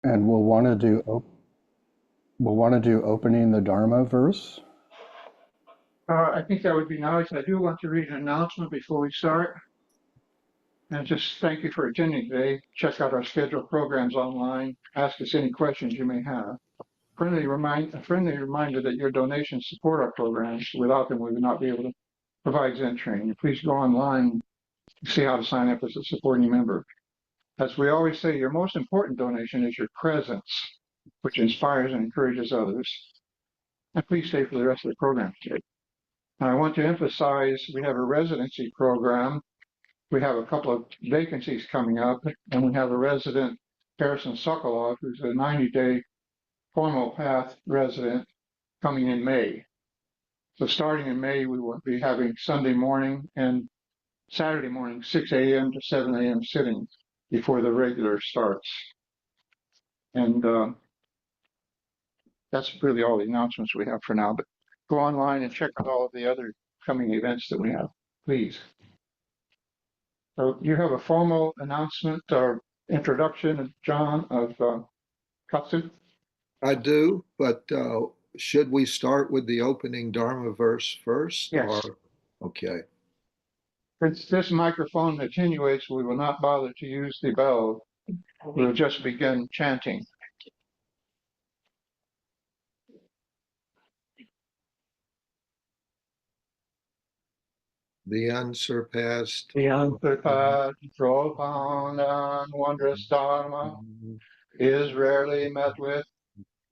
And we'll want to do opening the Dharma verse. I think that would be nice. I do want to read an announcement before we start. And just thank you for attending today. Check out our scheduled programs online. Ask us any questions you may have. A friendly reminder that your donations support our programs. Without them, we would not be able to provide Zen training. Please go online to see how to sign up as a supporting member. As we always say, your most important donation is your presence, which inspires and encourages others. And please stay for the rest of the program today. And I want to emphasize we have a residency program. We have a couple of vacancies coming up, and we have a resident, Harrison Sokolov, who's a 90-day formal path resident coming in May. So starting in May, we will be having Sunday morning and Saturday morning, 6 a.m. to 7 a.m. sitting before the regular starts. And that's really all the announcements we have for now. But go online and check out all of the other coming events that we have, please. So you have a formal announcement or introduction, John, of Katsu? I do, but should we start with the opening Dharma verse first? Yes. Okay. Since this microphone attenuates, we will not bother to use the bell. We'll just begin chanting. The unsurpassed, Profound and wondrous Dharma is rarely met with,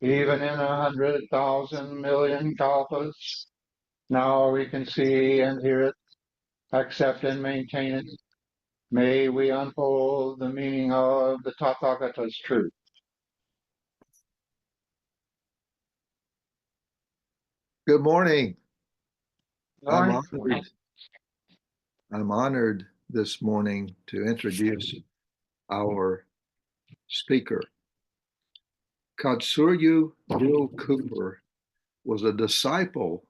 even in 100,000 million kalpas. Now we can see and hear it, accept and maintain it. May we unfold the meaning of the Tathagata's truth. Good morning. Lord, I'm honored this morning to introduce our speaker. Katsuryu Bill Cooper was a disciple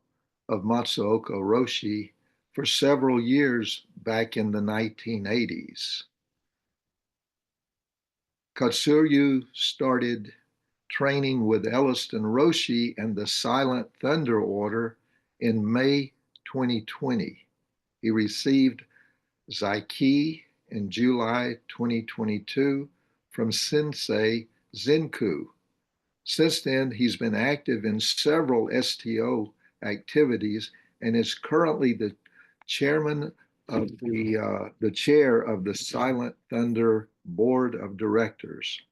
of Matsuoka Roshi for several years back in the 1980s. Katsuryu started training with Elliston Roshi and the Silent Thunder Order in May 2020. He received Zaiki in July 2022 from Sensei Zenku. Since then, he's been active in several STO activities and is currently the chairman of the chair of the Silent Thunder Board of Directors.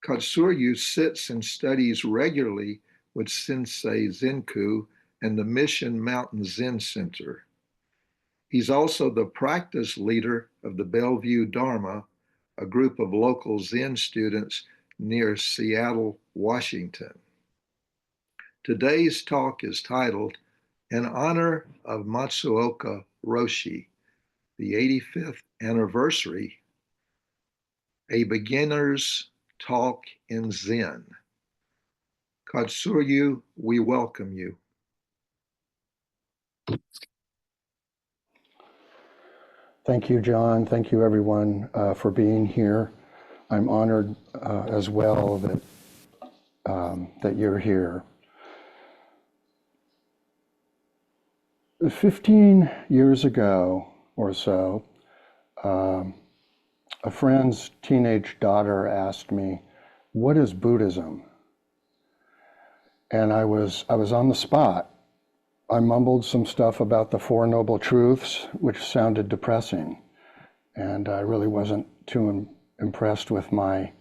Katsuryu sits and studies regularly with Sensei Zenku and the Mission Mountain Zen Center. He's also the practice leader of the Bellevue Dharma, a group of local Zen students near Seattle, Washington. Today's talk is titled, In Honor of Matsuoka Roshi, the 85th Anniversary, A Beginner's Talk in Zen. Katsuryu, we welcome you. Thank you, John. Thank you, everyone, for being here. I'm honored as well that you're here. 15 years ago or so, a friend's teenage daughter asked me, "What is Buddhism?" And I was on the spot. I mumbled some stuff about the Four Noble Truths, which sounded depressing, and I really wasn't too impressed with my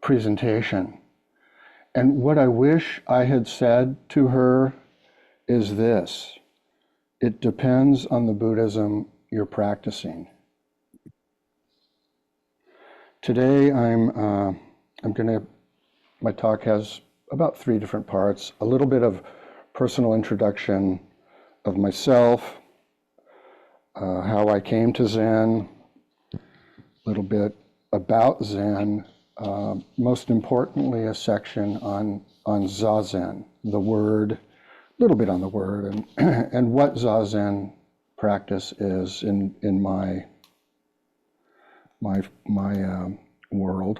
presentation. And what I wish I had said to her is this: it depends on the Buddhism you're practicing. Today my talk has about 3 different parts: a little bit of personal introduction of myself, how I came to Zen, a little bit about Zen, most importantly, a section on Zazen, the word, a little bit on the word, and what Zazen practice is in my world.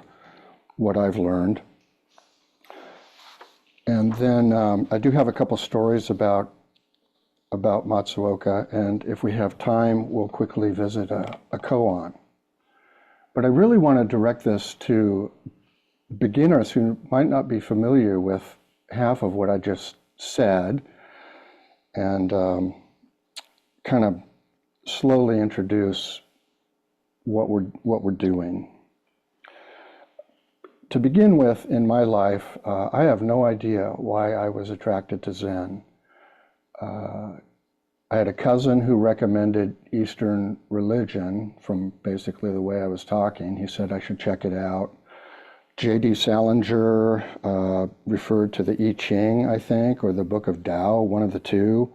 what I've learned. And then I do have a couple stories about Matsuoka, and if we have time, we'll quickly visit a koan. But I really want to direct this to beginners who might not be familiar with half of what I just said, and kind of slowly introduce what we're doing. To begin with, in my life, I have no idea why I was attracted to Zen. I had a cousin who recommended Eastern religion from basically the way I was talking. He said I should check it out. J.D. Salinger referred to the I Ching, I think, or the Book of Tao, one of the two.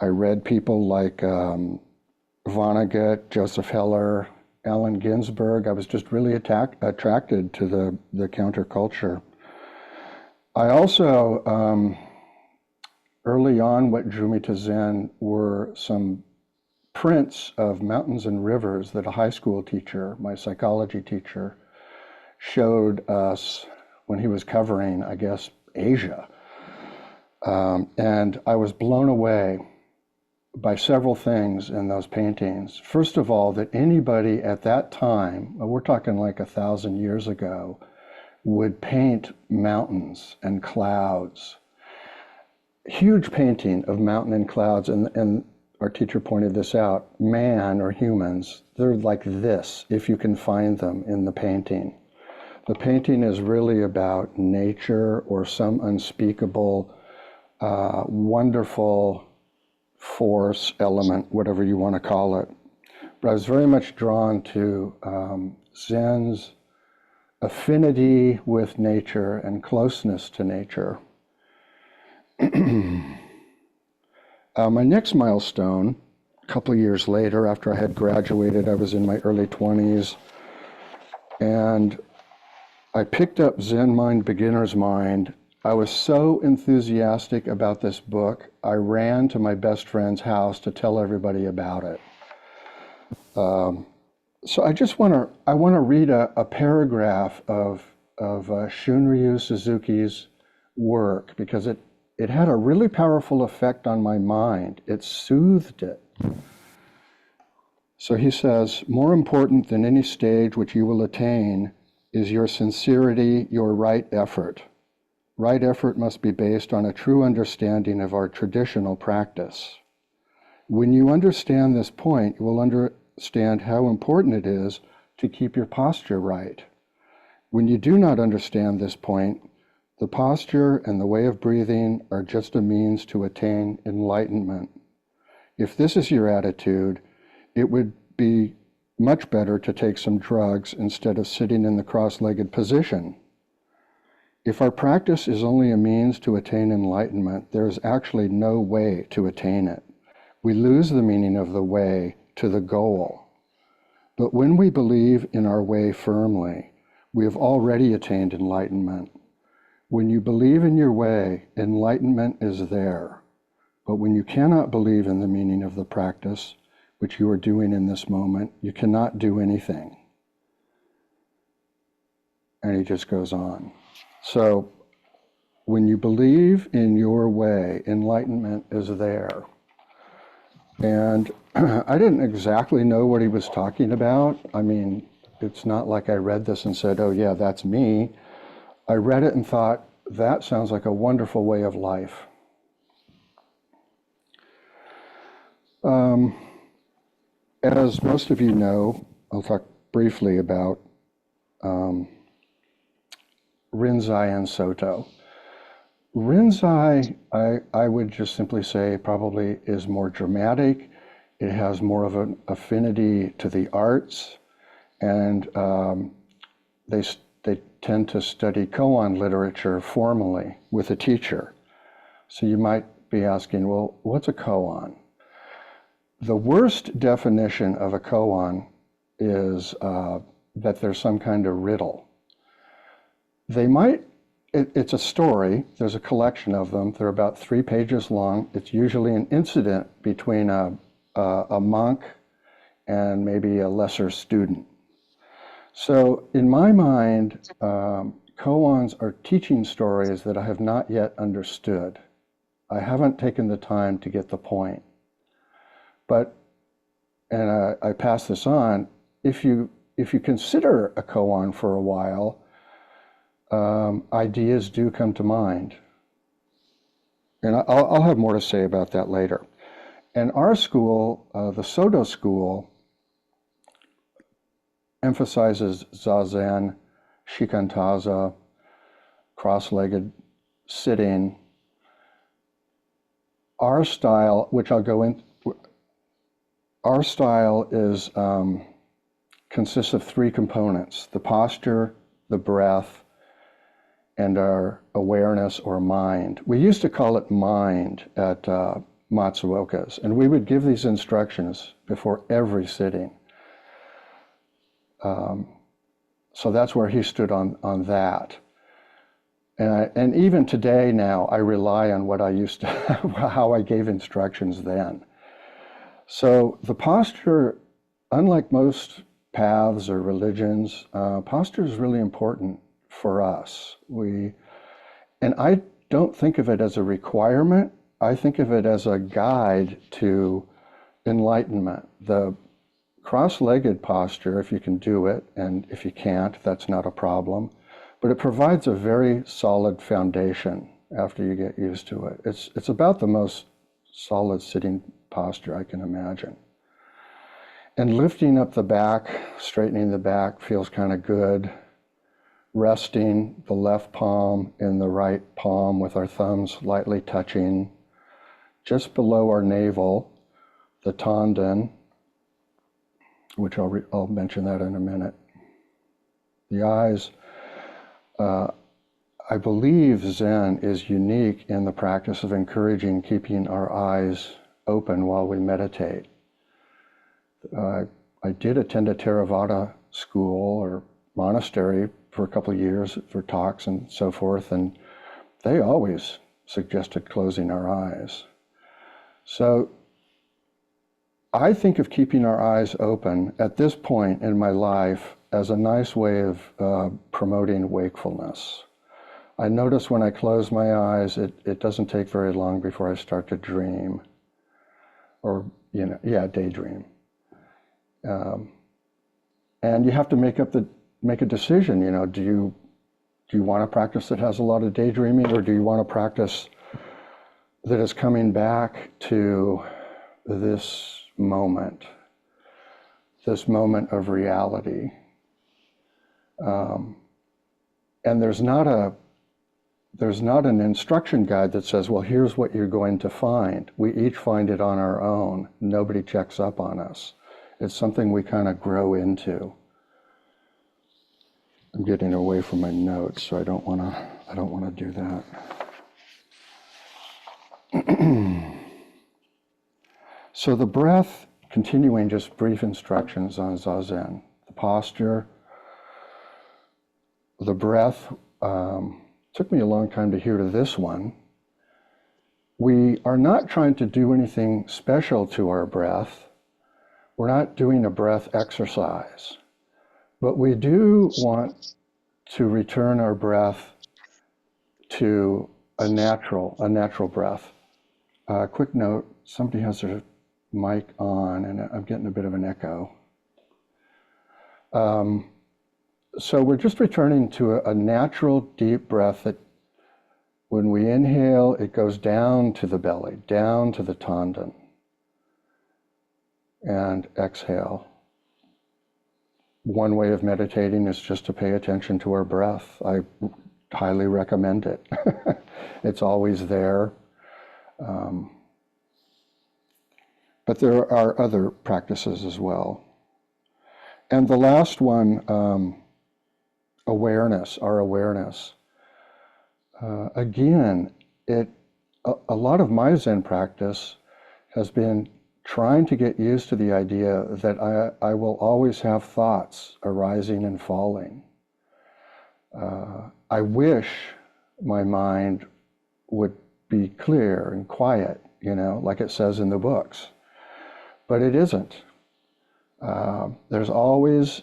I read people like Vonnegut, Joseph Heller, Allen Ginsberg. I was just really attracted to the counterculture. I also, early on, what drew me to Zen were some prints of mountains and rivers that a high school teacher, my psychology teacher, showed us when he was covering, I guess, Asia. And I was blown away by several things in those paintings. First of all, that anybody at that time, we're talking like 1,000 years ago, would paint mountains and clouds. Huge painting of mountain and clouds, and our teacher pointed this out, man or humans, they're like this, if you can find them in the painting. The painting is really about nature or some unspeakable, wonderful force, element, whatever you want to call it. But I was very much drawn to Zen's affinity with nature and closeness to nature. My next milestone, a couple of years later, after I had graduated, I was in my early 20s, and I picked up Zen Mind, Beginner's Mind. I was so enthusiastic about this book, I ran to my best friend's house to tell everybody about it. So I just want to read a paragraph of Shunryu Suzuki's work, because it had a really powerful effect on my mind. It soothed it. So he says, more important than any stage which you will attain is your sincerity, your right effort. Right effort must be based on a true understanding of our traditional practice. When you understand this point, you will understand how important it is to keep your posture right. When you do not understand this point, the posture and the way of breathing are just a means to attain enlightenment. If this is your attitude, it would be much better to take some drugs instead of sitting in the cross-legged position. If our practice is only a means to attain enlightenment, there is actually no way to attain it. We lose the meaning of the way to the goal. But when we believe in our way firmly, we have already attained enlightenment. When you believe in your way, enlightenment is there. But when you cannot believe in the meaning of the practice, which you are doing in this moment, you cannot do anything. And he just goes on. So when you believe in your way, enlightenment is there. And I didn't exactly know what he was talking about. I mean, it's not like I read this and said, oh yeah, that's me. I read it and thought, that sounds like a wonderful way of life. As most of you know, I'll talk briefly about Rinzai and Soto. Rinzai, I would just simply say, probably is more dramatic. It has more of an affinity to the arts, and they tend to study koan literature formally with a teacher. So you might be asking, well, what's a koan? The worst definition of a koan is that there's some kind of riddle. It's a story. There's a collection of them. They're about 3 pages long. It's usually an incident between a monk and maybe a lesser student. So in my mind, koans are teaching stories that I have not yet understood. I haven't taken the time to get the point. But, and I pass this on, if you consider a koan for a while, ideas do come to mind. And I'll have more to say about that later. And our school, the Soto school, emphasizes zazen, shikantaza, cross-legged sitting. Our style, which I'll go in, our style is consists of three components: the posture, the breath, and our awareness or mind. We used to call it mind at Matsuoka's, and we would give these instructions before every sitting. So that's where he stood on that. And even today now, I rely on what I used to, how I gave instructions then. So the posture, unlike most paths or religions, posture is really important for us. And I don't think of it as a requirement. I think of it as a guide to enlightenment. The cross-legged posture, if you can do it, and if you can't, that's not a problem. But it provides a very solid foundation after you get used to it. It's about the most solid sitting posture I can imagine. And lifting up the back, straightening the back feels kind of good. Resting the left palm in the right palm with our thumbs lightly touching. Just below our navel, the tanden, which I'll mention that in a minute. The eyes, I believe Zen is unique in the practice of encouraging keeping our eyes open while we meditate. I did attend a Theravada school or monastery for a couple of years for talks and so forth, and they always suggested closing our eyes. So I think of keeping our eyes open at this point in my life as a nice way of promoting wakefulness. I notice when I close my eyes, it doesn't take very long before I start to dream, or daydream. And you have to make a decision. Do you want a practice that has a lot of daydreaming, or do you want a practice that is coming back to this moment of reality? And there's not an instruction guide that says, well, here's what you're going to find. We each find it on our own. Nobody checks up on us. It's something we kind of grow into. I'm getting away from my notes, so I don't want to do that. So the breath, continuing just brief instructions on Zazen. The posture, the breath, took me a long time to hear to this one. We are not trying to do anything special to our breath. We're not doing a breath exercise. But we do want to return our breath to a natural breath. Quick note, somebody has their mic on and I'm getting a bit of an echo. So we're just returning to a natural deep breath that when we inhale, it goes down to the belly, down to the tanden, and exhale. One way of meditating is just to pay attention to our breath. I highly recommend it. It's always there. But there are other practices as well. And the last one, awareness, our awareness. Again, a lot of my Zen practice has been trying to get used to the idea that I will always have thoughts arising and falling. I wish my mind would be clear and quiet, like it says in the books. But it isn't. There's always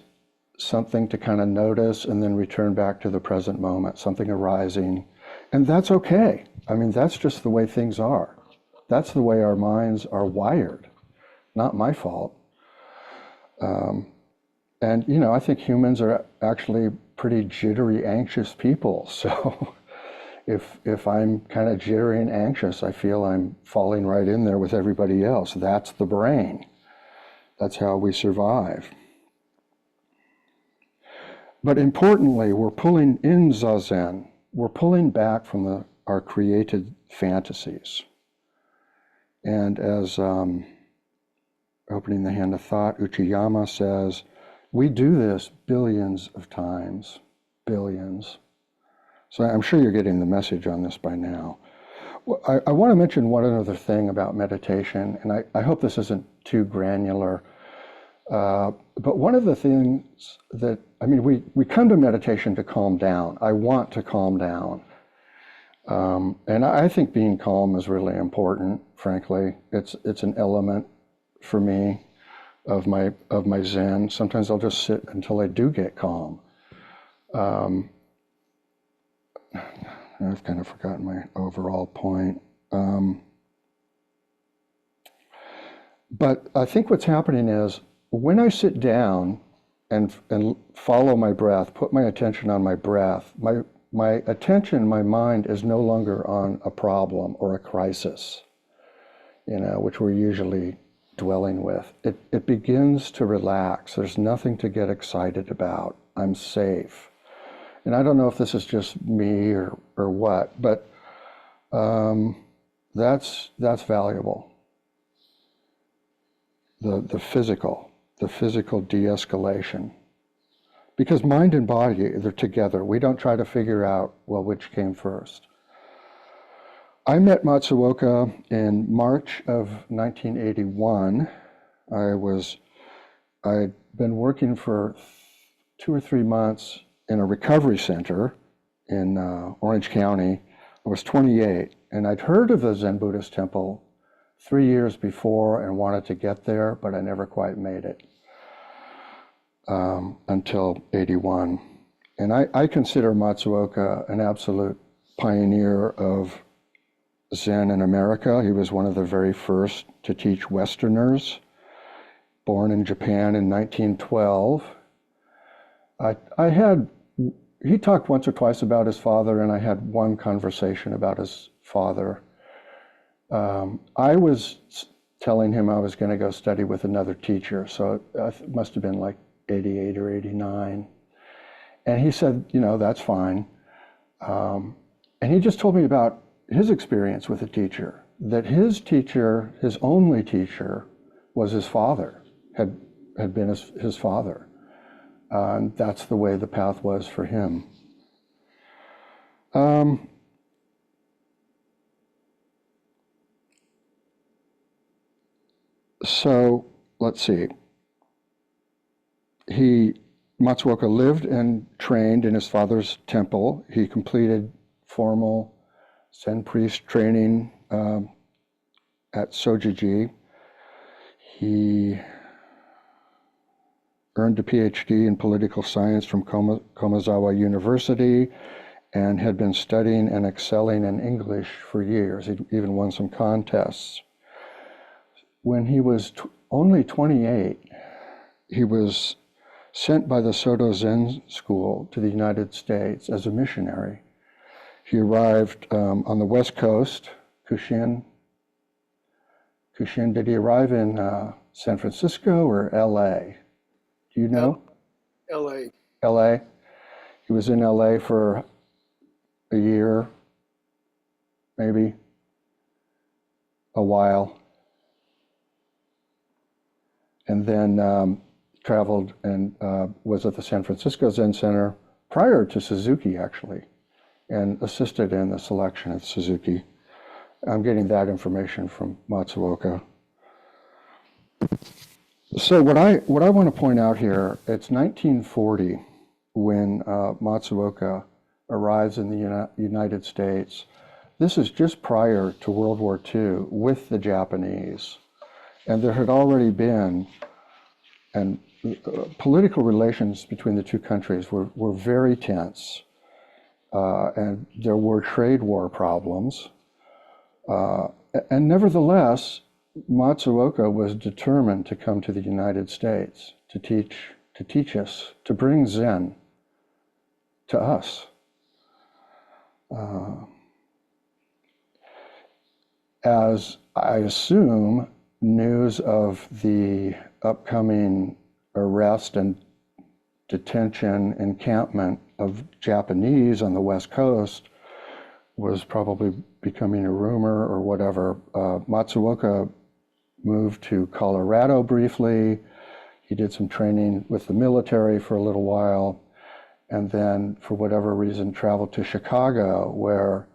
something to kind of notice and then return back to the present moment, something arising. And that's okay. I mean, that's just the way things are. That's the way our minds are wired. Not my fault. And, you know, I think humans are actually pretty jittery, anxious people. So if I'm kind of jittery and anxious, I feel I'm falling right in there with everybody else. That's the brain. That's how we survive. But importantly, we're pulling in Zazen. We're pulling back from our created fantasies. And as opening the hand of thought, Uchiyama says, we do this billions of times, billions. So I'm sure you're getting the message on this by now. Well, I want to mention one other thing about meditation, and I hope this isn't too granular. But one of the things that, I mean, we come to meditation to calm down. I want to calm down. And I think being calm is really important, frankly. It's an element for me of my Zen. Sometimes I'll just sit until I do get calm. I've kind of forgotten my overall point. But I think what's happening is when I sit down and follow my breath, put my attention on my breath, my attention, my mind is no longer on a problem or a crisis, you know, which we're usually dwelling with. It begins to relax. There's nothing to get excited about. I'm safe. And I don't know if this is just me or what, but that's valuable. The physical de-escalation. Because mind and body, they're together. We don't try to figure out, well, which came first. I met Matsuoka in March of 1981. I'd been working for 2 or 3 months in a recovery center in Orange County. I was 28, and I'd heard of the Zen Buddhist temple 3 years before and wanted to get there, but I never quite made it until 81. And I consider Matsuoka an absolute pioneer of Zen in America. He was one of the very first to teach Westerners, born in Japan in 1912. He talked once or twice about his father, and I had one conversation about his father. I was telling him I was going to go study with another teacher, so it must have been like 88 or 89. And he said, you know, that's fine. And he just told me about his experience with a teacher, that his teacher, his only teacher, was his father, had been his father. And that's the way the path was for him. So let's see. Matsuoka lived and trained in his father's temple. He completed formal Zen priest training at Sojiji. He earned a PhD in political science from Komazawa University and had been studying and excelling in English for years. He even won some contests. When he was only 28, he was sent by the Soto Zen School to the United States as a missionary. He arrived on the West Coast, Kushin. Did he arrive in San Francisco or LA? Do you know? LA. LA. He was in LA for a year, maybe, a while. And then traveled and was at the San Francisco Zen Center prior to Suzuki, actually, and assisted in the selection of Suzuki. I'm getting that information from Matsuoka. So what I want to point out here, it's 1940 when Matsuoka arrives in the United States. This is just prior to World War II with the Japanese. And there had already been, and political relations between the two countries were very tense, and there were trade war problems. And nevertheless, Matsuoka was determined to come to the United States to teach us, to bring Zen to us. As I assume, news of the upcoming arrest and detention encampment of Japanese on the West Coast was probably becoming a rumor or whatever. Matsuoka moved to Colorado briefly. He did some training with the military for a little while, and then, for whatever reason, traveled to Chicago, where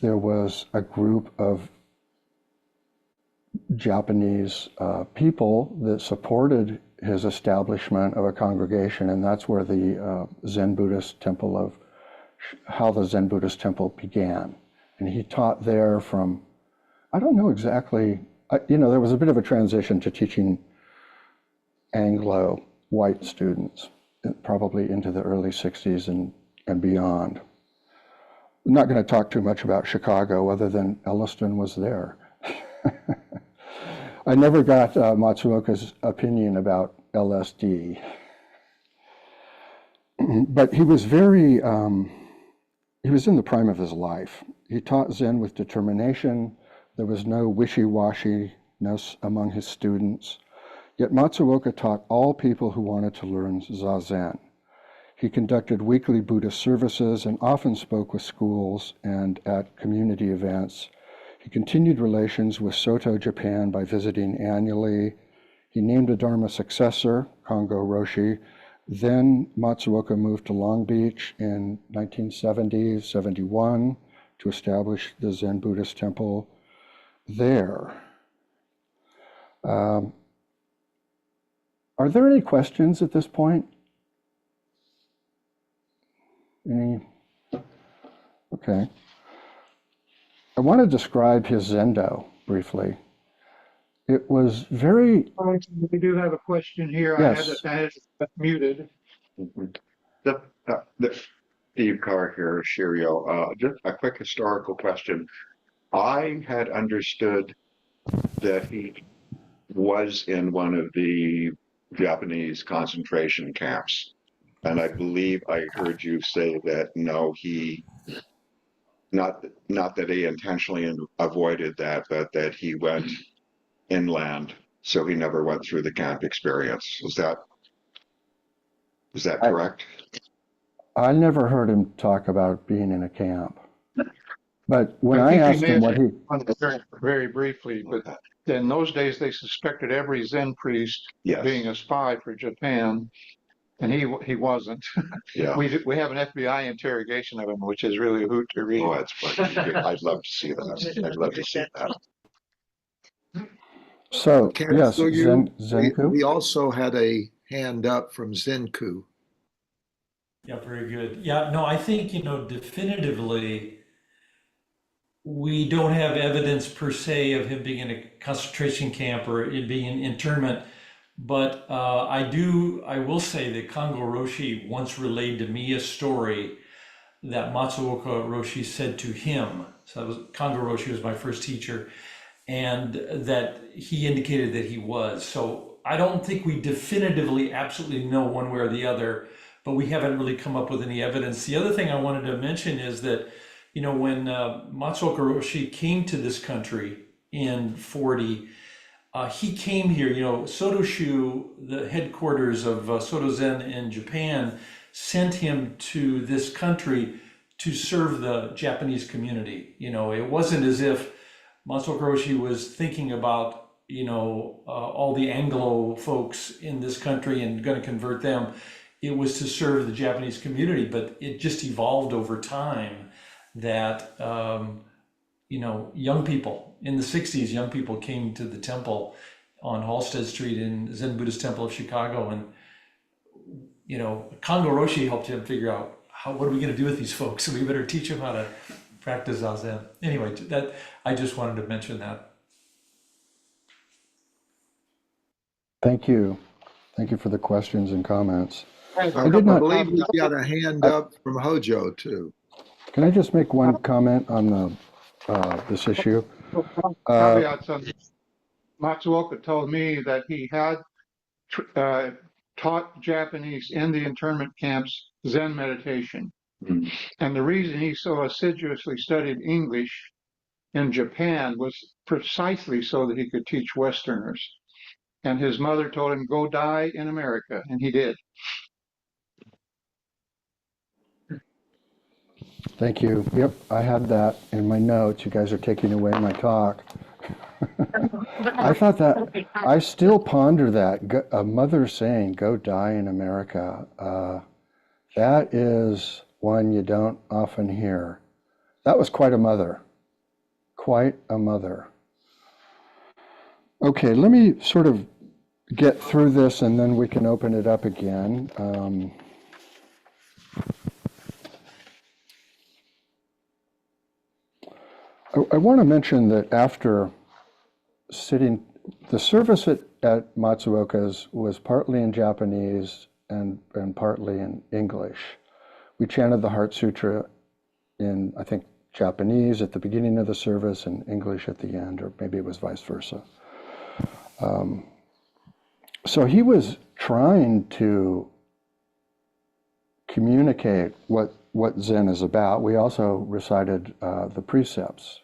there was a group of Japanese people that supported his establishment of a congregation, and that's where the Zen Buddhist temple how the Zen Buddhist temple began. And he taught there from, I don't know exactly, there was a bit of a transition to teaching Anglo white students, probably into the early 60s and beyond. I'm not going to talk too much about Chicago other than Elliston was there. I never got Matsuoka's opinion about LSD. But he was he was in the prime of his life. He taught Zen with determination. There was no wishy-washiness among his students. Yet Matsuoka taught all people who wanted to learn Zazen. He conducted weekly Buddhist services and often spoke with schools and at community events. He continued relations with Soto, Japan by visiting annually. He named a Dharma successor, Kongo Roshi. Then Matsuoka moved to Long Beach in 1970-71 to establish the Zen Buddhist temple there. Are there any questions at this point? Any? Okay. I want to describe his Zendo briefly. It was very... We do have a question here. Yes. I had it muted. The Steve Carr here, Shirio. Just a quick historical question. I had understood that he was in one of the Japanese concentration camps, and I believe I heard you say that no, not that he intentionally avoided that, but that he went inland, so he never went through the camp experience. Is that correct? I never heard him talk about being in a camp. But when I think asked may him have what he... on it very briefly, but in those days they suspected every Zen priest Yes. being a spy for Japan, and he wasn't. Yeah. We have an FBI interrogation of him, which is really a hoot to read. Oh, that's funny. I'd love to see that. I'd love to see that. So, yes, Katsuryu, we Zenku. also had a hand up from Zenku. Yeah, very good. Yeah, no, I think, definitively, we don't have evidence per se of him being in a concentration camp or it being an internment. But I will say that Kongo Roshi once relayed to me a story that Matsuoka Roshi said to him. So Kongo Roshi was my first teacher, and that he indicated that he was. So I don't think we definitively absolutely know one way or the other, but we haven't really come up with any evidence. The other thing I wanted to mention is that, when Matsuoka Roshi came to this country in 40, he came here, Sotoshu, the headquarters of Soto Zen in Japan, sent him to this country to serve the Japanese community. It wasn't as if Matsuoka Roshi was thinking about, all the Anglo folks in this country and going to convert them. It was to serve the Japanese community, but it just evolved over time that, young people in the 60s, young people came to the temple on Halsted Street in Zen Buddhist Temple of Chicago. And, Kongo Roshi helped him figure out what are we going to do with these folks? So we better teach them how to practice Zazen. Anyway, I just wanted to mention that. Thank you. Thank you for the questions and comments. I did not- believe we've got a hand up from Hojo too. Can I just make one comment on this issue? Caveats on this. Matsuoka told me that he had taught Japanese in the internment camps Zen meditation. Mm. And the reason he so assiduously studied English in Japan was precisely so that he could teach Westerners. And his mother told him, go die in America, and he did. Thank you. Yep, I had that in my notes. You guys are taking away my talk. I thought that, I still ponder that. A mother saying, go die in America. That is one you don't often hear. That was quite a mother. Quite a mother. Okay, let me sort of get through this and then we can open it up again. I want to mention that after sitting, the service at Matsuoka's was partly in Japanese and partly in English. We chanted the Heart Sutra in, I think, Japanese at the beginning of the service and English at the end, or maybe it was vice versa. So he was trying to communicate what Zen is about. We also recited the precepts,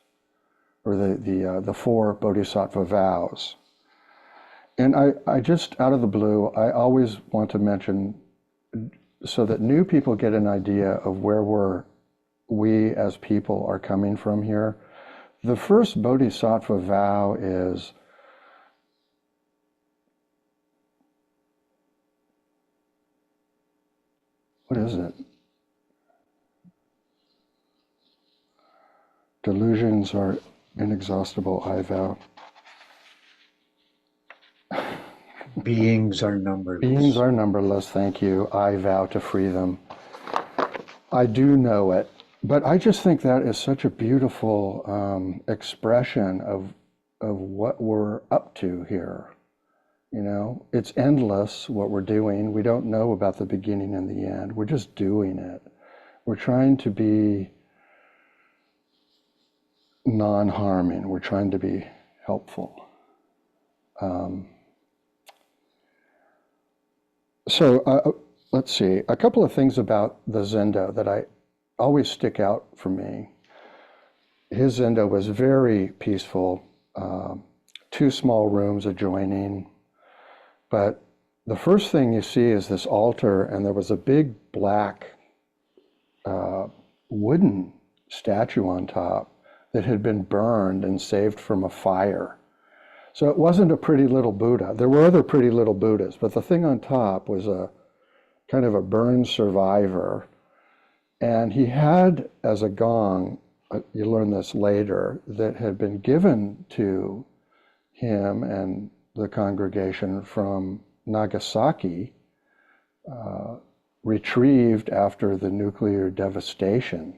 or the 4 Bodhisattva vows. And I just, out of the blue, I always want to mention, so that new people get an idea of where we as people are coming from here. The first Bodhisattva vow is, what is it? Delusions are inexhaustible, I vow. Beings are numberless. Beings are numberless, thank you. I vow to free them. I do know it, but I just think that is such a beautiful expression of what we're up to here. You know, it's endless what we're doing. We don't know about the beginning and the end. We're just doing it. We're trying to be non-harming. We're trying to be helpful. Let's see, a couple of things about the Zendo that I always stick out for me. His Zendo was very peaceful, 2 small rooms adjoining, but the first thing you see is this altar, and there was a big black wooden statue on top that had been burned and saved from a fire. So it wasn't a pretty little Buddha. There were other pretty little Buddhas, but the thing on top was a kind of a burned survivor. And he had, as a gong, you learn this later, that had been given to him and the congregation from Nagasaki, retrieved after the nuclear devastation,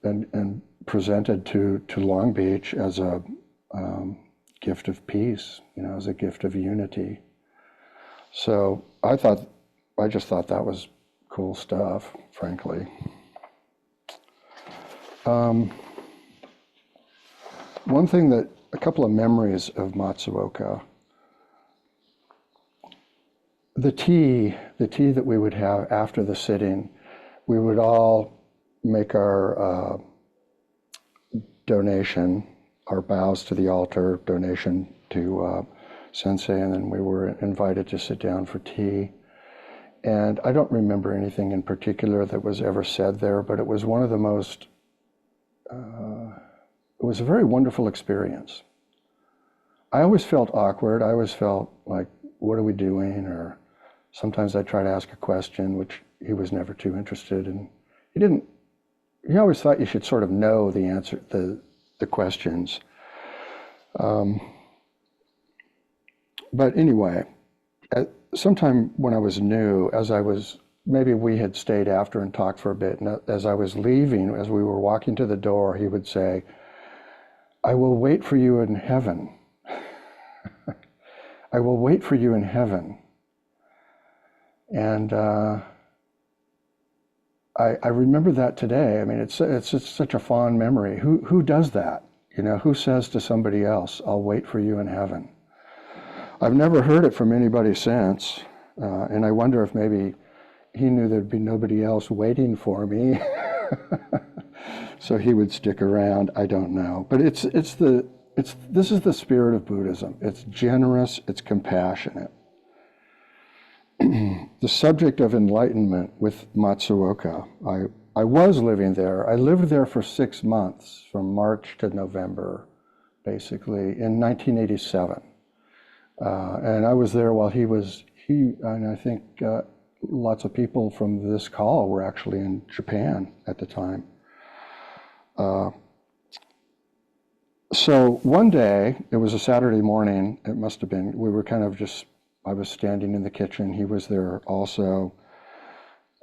and presented to Long Beach as a gift of peace, as a gift of unity. So I just thought that was cool stuff, frankly. One thing a couple of memories of Matsuoka. The tea that we would have after the sitting, we would all make our donation, our bows to the altar, donation to Sensei, and then we were invited to sit down for tea. And I don't remember anything in particular that was ever said there, but it was one of the most, it was a very wonderful experience. I always felt awkward. I always felt like, what are we doing? Or sometimes I try to ask a question, which he was never too interested in. He always thought you should sort of know the answer, the questions. But anyway, sometime when I was new, maybe we had stayed after and talked for a bit, and as I was leaving, as we were walking to the door, he would say, I will wait for you in heaven. I will wait for you in heaven. And I remember that today. I mean, it's just such a fond memory. Who does that? You know, who says to somebody else, I'll wait for you in heaven? I've never heard it from anybody since. And I wonder if maybe he knew there'd be nobody else waiting for me. So he would stick around. I don't know. But this is the spirit of Buddhism. It's generous, it's compassionate. The subject of enlightenment with Matsuoka. I was living there. I lived there for 6 months, from March to November, basically, in 1987. And I was there while and I think lots of people from this call were actually in Japan at the time. So one day, it was a Saturday morning, it must have been, we were kind of I was standing in the kitchen, he was there also,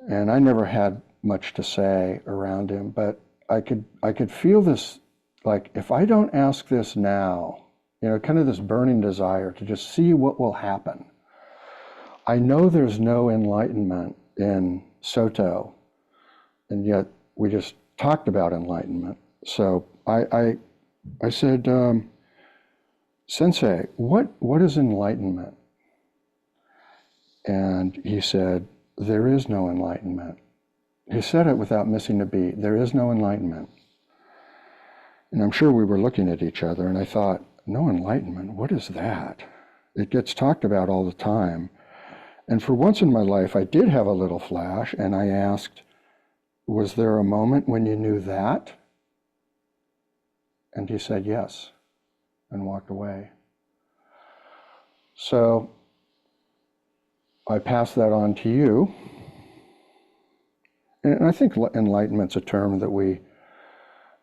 and I never had much to say around him, but I could feel this, like, if I don't ask this now, you know, kind of this burning desire to just see what will happen. I know there's no enlightenment in Soto, and yet we just talked about enlightenment. So I said, Sensei, what is enlightenment? And he said, there is no enlightenment. He said it without missing a beat. There is no enlightenment. And I'm sure we were looking at each other, and I thought, no enlightenment? What is that? It gets talked about all the time. And for once in my life, I did have a little flash, and I asked, was there a moment when you knew that? And he said yes, and walked away. So I pass that on to you. And I think enlightenment's a term that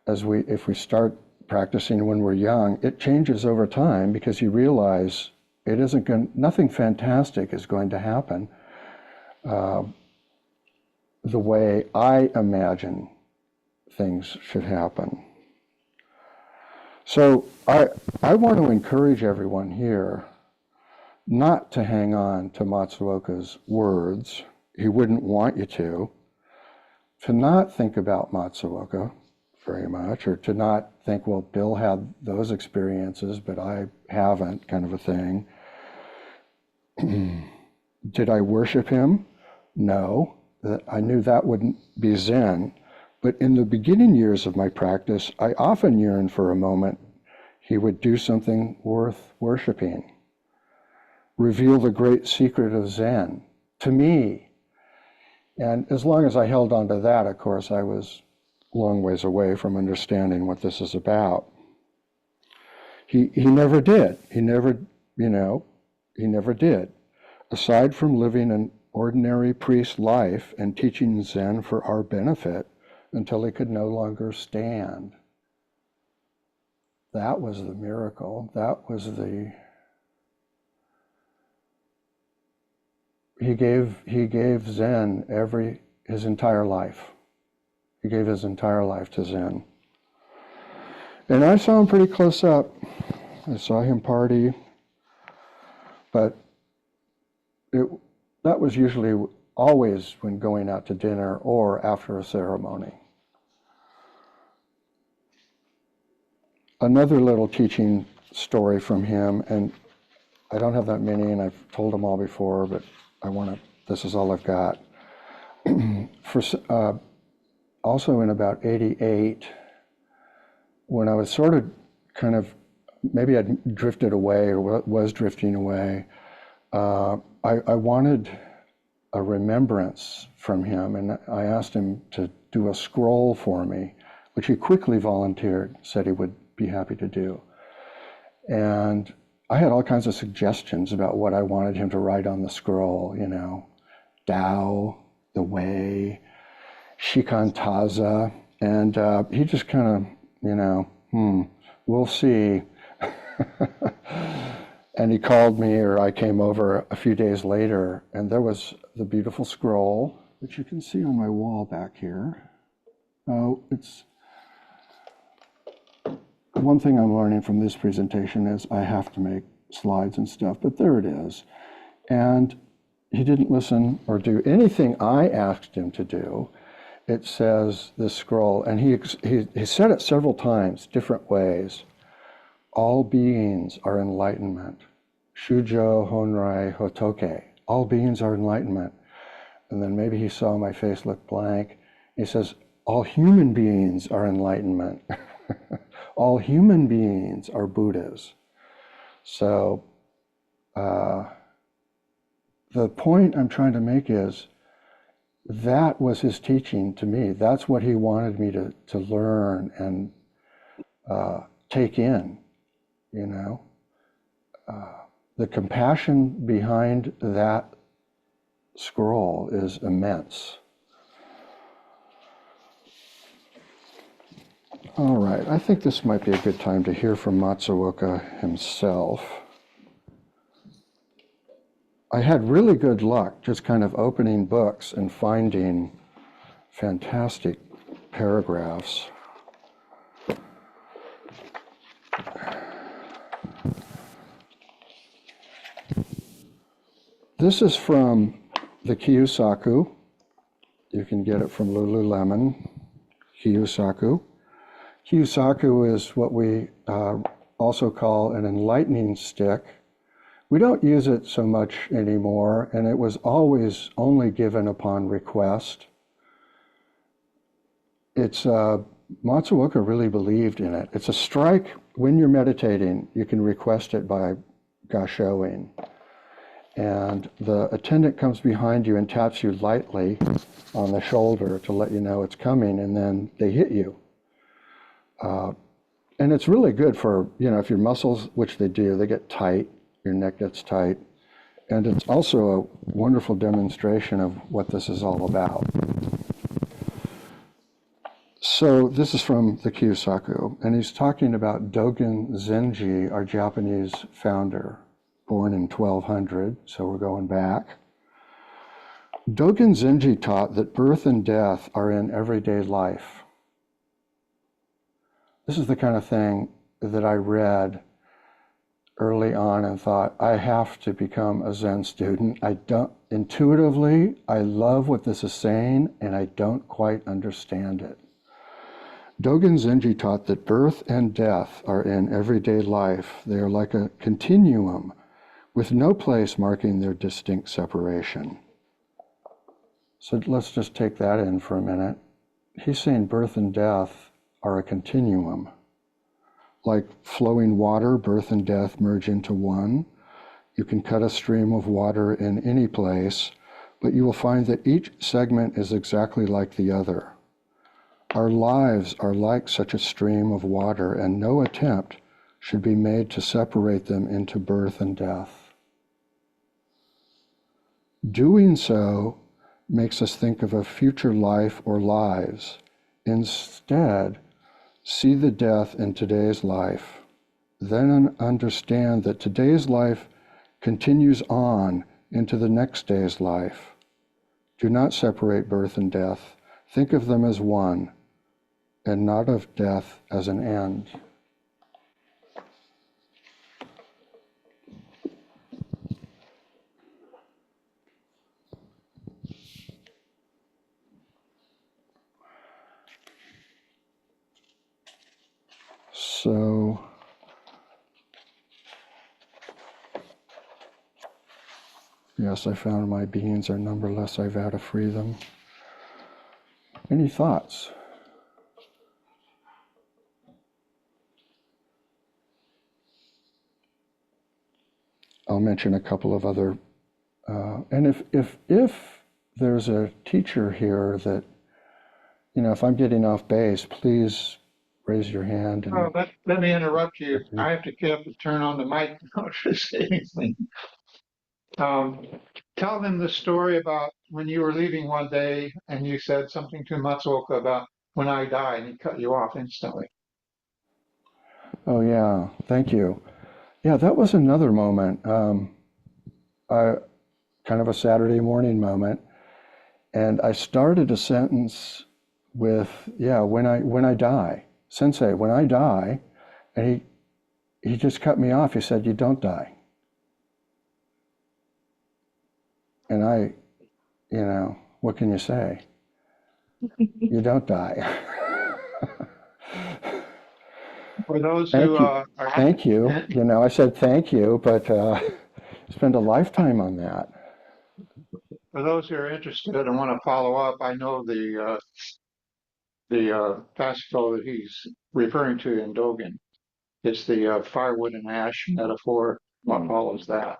if we start practicing when we're young, it changes over time, because you realize nothing fantastic is going to happen the way I imagine things should happen. So I want to encourage everyone here not to hang on to Matsuoka's words. He wouldn't want you to not think about Matsuoka very much, or to not think, well, Bill had those experiences, but I haven't, kind of a thing. Did I worship him? No. I knew that wouldn't be Zen. But in the beginning years of my practice, I often yearned for a moment he would do something worth worshiping, reveal the great secret of Zen to me. And as long as I held on to that, of course, I was a long ways away from understanding what this is about. He never did. He never did. Aside from living an ordinary priest life and teaching Zen for our benefit until he could no longer stand. That was the miracle. That was he gave Zen his entire life. He gave his entire life to Zen. And I saw him pretty close up. I saw him party, but that was usually always when going out to dinner or after a ceremony. Another little teaching story from him, and I don't have that many, and I've told them all before, but this is all I've got. Also in about 88, when I was sort of kind of, maybe I'd drifted away or was drifting away, I wanted a remembrance from him, and I asked him to do a scroll for me, which he quickly volunteered, said he would be happy to do. And I had all kinds of suggestions about what I wanted him to write on the scroll, Tao, the way, Shikantaza, and he just kind of, we'll see. And he called me, or I came over a few days later, and there was the beautiful scroll, which you can see on my wall back here. It's one thing I'm learning from this presentation is I have to make slides and stuff, but there it is. And he didn't listen or do anything I asked him to do. It says, this scroll, and he said it several times, different ways. All beings are enlightenment. Shujo Honrai Hotoke. All beings are enlightenment. And then maybe he saw my face look blank. He says, all human beings are enlightenment. All human beings are Buddhas. So the point I'm trying to make is that was his teaching to me. That's what he wanted me to learn and take in, you know. The compassion behind that scroll is immense. All right, I think this might be a good time to hear from Matsuoka himself. I had really good luck just kind of opening books and finding fantastic paragraphs. This is from the Kiyosaku. You can get it from Lululemon, Kiyosaku. Kiyosaku is what we also call an enlightening stick. We don't use it so much anymore, and it was always only given upon request. It's Matsuoka really believed in it. It's a strike when you're meditating. You can request it by gashoing. And the attendant comes behind you and taps you lightly on the shoulder to let you know it's coming, and then they hit you. And it's really good for, you know, if your muscles, which they do, they get tight, your neck gets tight. And it's also a wonderful demonstration of what this is all about. So this is from the Kiyosaku, and he's talking about Dogen Zenji, our Japanese founder, born in 1200, so we're going back. Dogen Zenji taught that birth and death are in everyday life. This is the kind of thing that I read early on and thought, I have to become a Zen student. Intuitively, I love what this is saying, and I don't quite understand it. Dogen Zenji taught that birth and death are in everyday life. They are like a continuum with no place marking their distinct separation. So let's just take that in for a minute. He's saying birth and death are a continuum. Like flowing water, birth and death merge into one. You can cut a stream of water in any place, but you will find that each segment is exactly like the other. Our lives are like such a stream of water, and no attempt should be made to separate them into birth and death. Doing so makes us think of a future life or lives. Instead, see the death in today's life, then understand that today's life continues on into the next day's life. Do not separate birth and death. Think of them as one, and not of death as an end. So, yes, I found my beings are numberless. I vow to free them. Any thoughts? I'll mention a couple of other, and if there's a teacher here that, you know, if I'm getting off base, please raise your hand. And, Oh, let me interrupt you. I have to turn on the mic in order to say anything. Tell them the story about when you were leaving one day and you said something to Matsuoka about when I die, and he cut you off instantly. Oh yeah, thank you. Yeah, that was another moment. Kind of a Saturday morning moment, and I started a sentence with, "Yeah, when I die, Sensei, when I die," and he just cut me off. He said, "You don't die." And what can you say? You don't die. For those Thank who you. are, Thank you. I said thank you, but spend a lifetime on that. for those who are interested and want to follow up, I know the festival that he's referring to in Dogen. It's the firewood and ash metaphor. What follows that?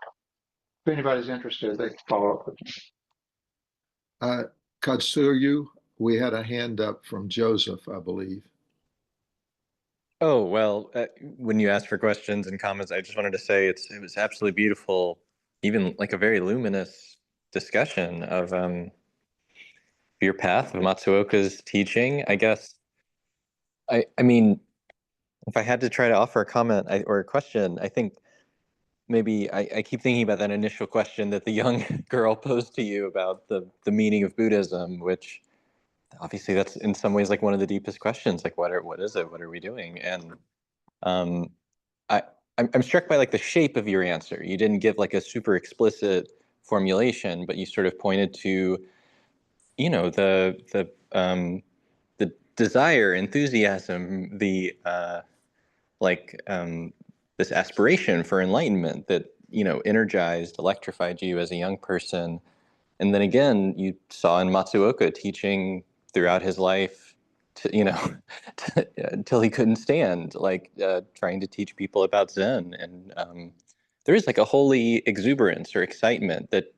If anybody's interested, they can follow up with me. Katsuryu, we had a hand up from Joseph, I believe. Oh, well, when you asked for questions and comments, I just wanted to say it was absolutely beautiful, even like a very luminous discussion of your path of Matsuoka's teaching. I guess, I mean, if I had to try to offer a comment or a question, I think maybe I keep thinking about that initial question that the young girl posed to you about the meaning of Buddhism, which obviously that's in some ways like one of the deepest questions, like what is it? What are we doing? And um, I'm struck by like the shape of your answer. You didn't give like a super explicit formulation, but you sort of pointed to, the desire, enthusiasm, the this aspiration for enlightenment that energized, electrified you as a young person. And then again, you saw in Matsuoka teaching throughout his life, until he couldn't stand, trying to teach people about Zen. And there is like a holy exuberance or excitement that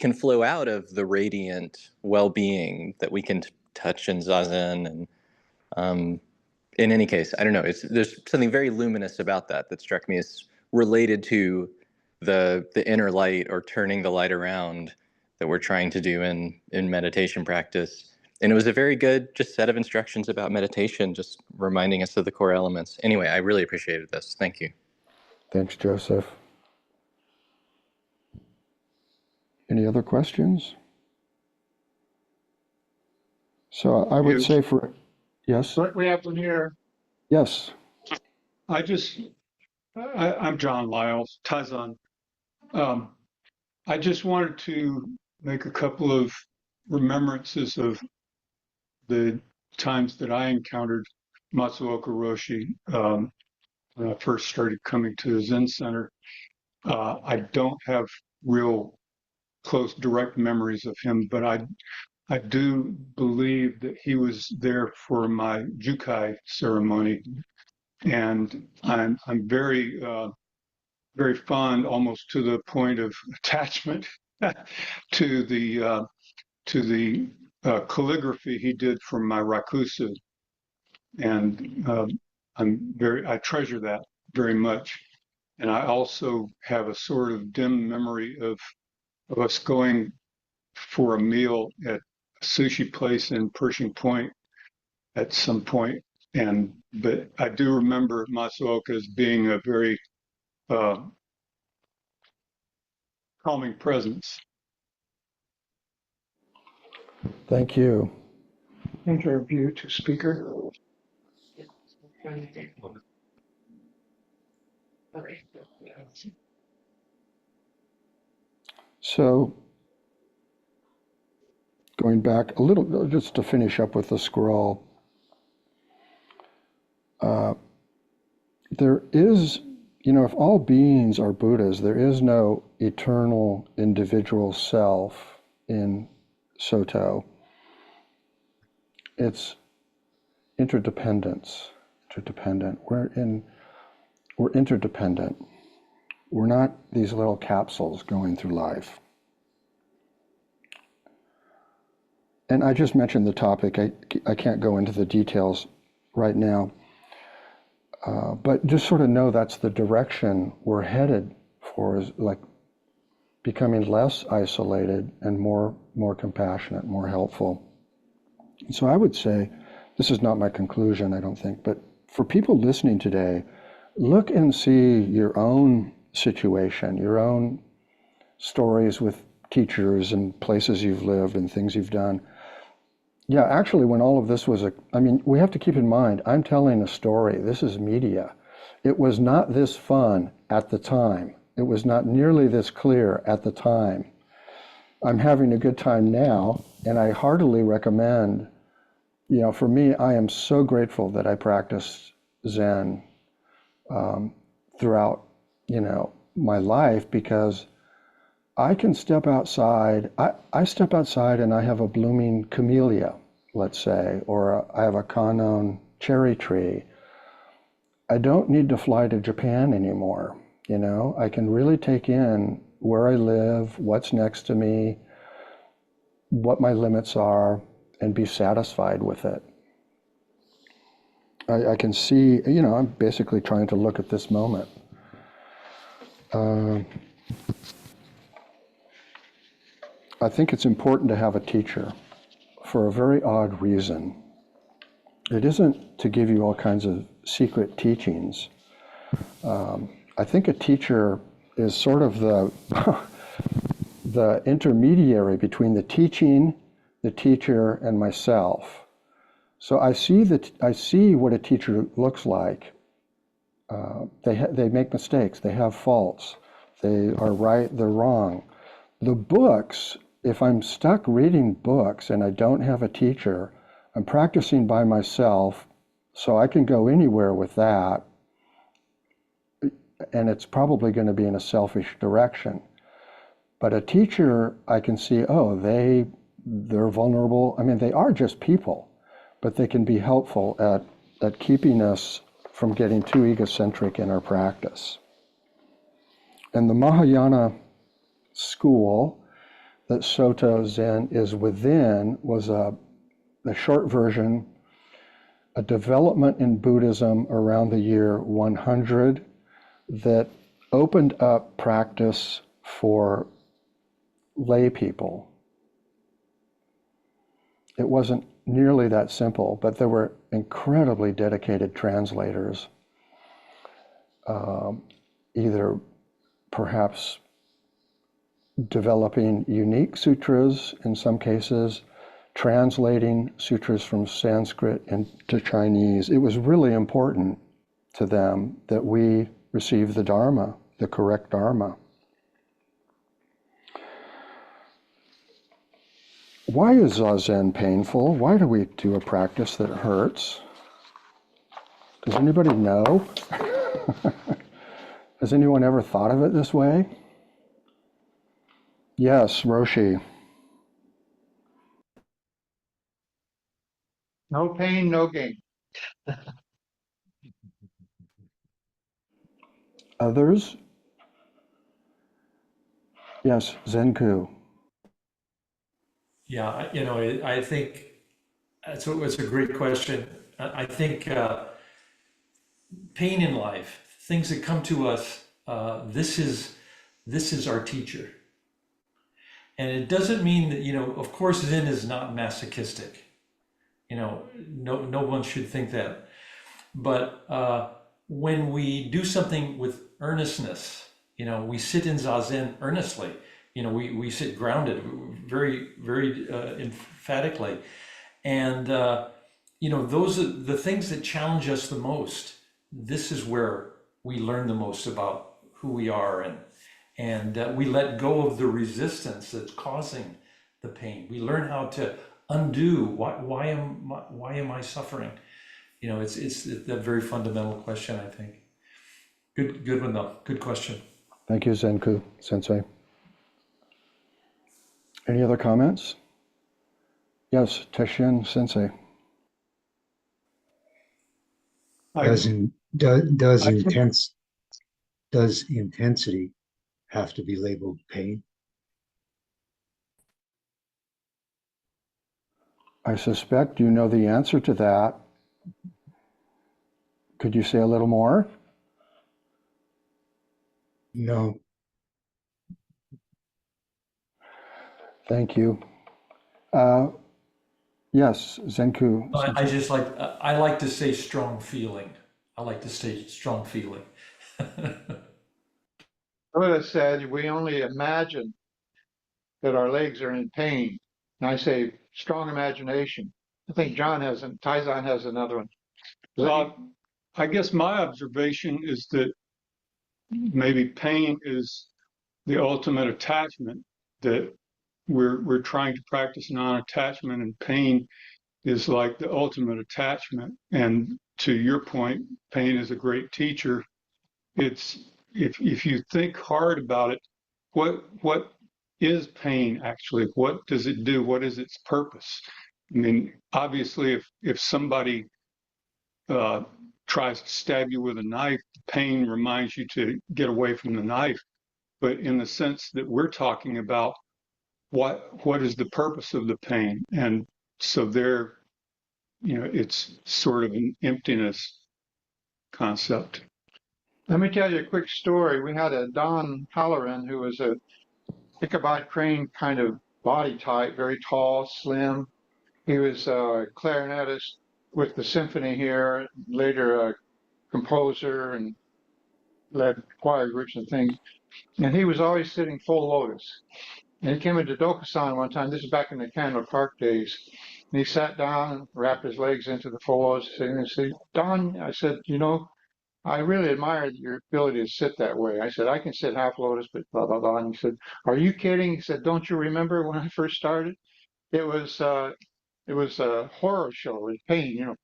can flow out of the radiant well-being that we can touch in Zazen. And in any case, I don't know. There's something very luminous about that struck me as related to the inner light or turning the light around that we're trying to do in meditation practice. And it was a very good just set of instructions about meditation, just reminding us of the core elements. Anyway, I really appreciated this. Thank you. Thanks, Joseph. Any other questions? So I would say yes. But we have one here. Yes. I'm John Lyles, Tazan. I just wanted to make a couple of remembrances of the times that I encountered Matsuoka Roshi when I first started coming to the Zen Center. I don't have real close direct memories of him, but I do believe that he was there for my Jukai ceremony, and I'm very very fond, almost to the point of attachment, to the calligraphy he did for my rakusu, and I treasure that very much. And I also have a sort of dim memory of us going for a meal at a sushi place in Pershing Point at some point. But I do remember Matsuoka as being a very calming presence. Thank you. Interview to speaker. So going back a little, just to finish up with the scroll, there is, if all beings are Buddhas, there is no eternal individual self in Soto. It's interdependent. We're interdependent. We're not these little capsules going through life. And I just mentioned the topic. I can't go into the details right now. But just sort of know that's the direction we're headed for, is like becoming less isolated and more compassionate, more helpful. And so I would say, this is not my conclusion, I don't think, but for people listening today, look and see your own situation, your own stories with teachers and places you've lived and things you've done. Yeah, actually, when all of this was we have to keep in mind, I'm telling a story. This is media. It was not this fun at the time. It was not nearly this clear at the time. I'm having a good time now, and I heartily recommend, for me, I am so grateful that I practiced Zen throughout, my life, because I can step outside. I step outside and I have a blooming camellia, let's say, or I have a Kannon cherry tree. I don't need to fly to Japan anymore. I can really take in where I live, what's next to me, what my limits are, and be satisfied with it. I can see, I'm basically trying to look at this moment. I think it's important to have a teacher for a very odd reason. It isn't to give you all kinds of secret teachings. I think a teacher is sort of the intermediary between the teaching, the teacher, and myself. So I see what a teacher looks like. They make mistakes. They have faults. They are right. They're wrong. The books, if I'm stuck reading books and I don't have a teacher, I'm practicing by myself, so I can go anywhere with that, and it's probably going to be in a selfish direction. But a teacher, I can see, they're vulnerable. I mean, they are just people, but they can be helpful at keeping us from getting too egocentric in our practice. And the Mahayana school that Soto Zen is within was the short version, a development in Buddhism around the year 100 that opened up practice for lay people. It wasn't nearly that simple, but there were incredibly dedicated translators, either perhaps developing unique sutras in some cases, translating sutras from Sanskrit into Chinese. It was really important to them that we receive the Dharma, the correct Dharma. Why is Zazen painful? Why do we do a practice that hurts? Does anybody know? Has anyone ever thought of it this way? Yes, Roshi. No pain, no gain. Others? Yes, Zenku. Yeah, I think it's a great question. I think pain in life, things that come to us, this is our teacher. And it doesn't mean that, of course, Zen is not masochistic. No one should think that. But when we do something with earnestness, we sit in Zazen earnestly. We sit grounded, very, very emphatically. And, those are the things that challenge us the most. This is where we learn the most about who we are, and we let go of the resistance that's causing the pain. We learn how to undo why am I suffering? It's that very fundamental question, I think. Good one though. Good question. Thank you, Zenku Sensei. Any other comments? Yes, Teshin Sensei. Does intensity have to be labeled pain? I suspect you know the answer to that. Could you say a little more? No. Thank you. Yes, Zenku. I like to say strong feeling. I like to say strong feeling. Buddha said we only imagine that our legs are in pain. And I say strong imagination. I think Taizan has another one. Well, I guess my observation is that maybe pain is the ultimate attachment that we're trying to practice non-attachment, and pain is like the ultimate attachment. And to your point, pain is a great teacher. It's if you think hard about it, what is pain actually? What does it do? What is its purpose? I mean, obviously, if somebody tries to stab you with a knife, pain reminds you to get away from the knife. But in the sense that we're talking about, what is the purpose of the pain? And so there, it's sort of an emptiness concept. Let me tell you a quick story. We had a Don Halloran who was a Ichabod Crane kind of body type, very tall, slim. He was a clarinetist with the symphony here, later a composer and led choir groups and things. And he was always sitting full lotus. And he came into Dokusan one time. This is back in the Candler Park days. And he sat down and wrapped his legs into the full lotus and said, Don, I said, I really admire your ability to sit that way. I said, I can sit half lotus, but blah, blah, blah. And he said, are you kidding? He said, don't you remember when I first started? It was a horror show with pain.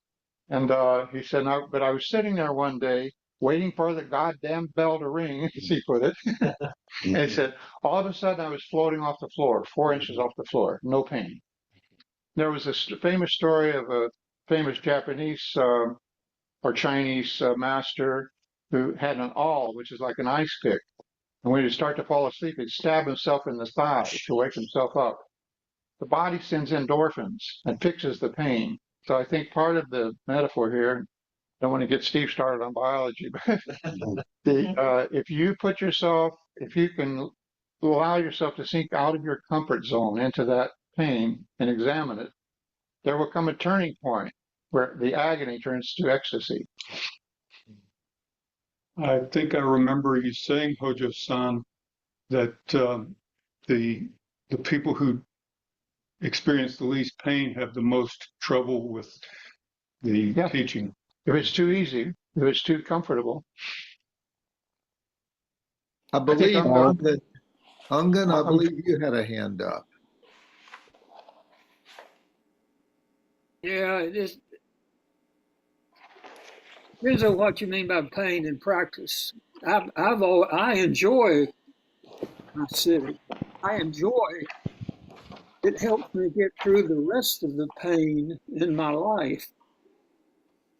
And he said, no, but I was sitting there one day waiting for the goddamn bell to ring, as he put it. And he said, all of a sudden I was floating off the floor, 4 inches off the floor, no pain. There was a famous story of a famous Japanese or Chinese master who had an awl, which is like an ice pick. And when he'd start to fall asleep, he'd stab himself in the thigh to wake himself up. The body sends endorphins and fixes the pain. So I think part of the metaphor here, I don't want to get Steve started on biology, but if you can allow yourself to sink out of your comfort zone into that pain and examine it, there will come a turning point where the agony turns to ecstasy. I think I remember you saying, Hojo-san, that the people who experience the least pain have the most trouble with the teaching. If it's too easy, if it's too comfortable. I believe, Ungan, I I'm- believe you had a hand up. Yeah, it is. Depends on what you mean by pain in practice. I enjoy my sitting. I enjoy. It helps me get through the rest of the pain in my life.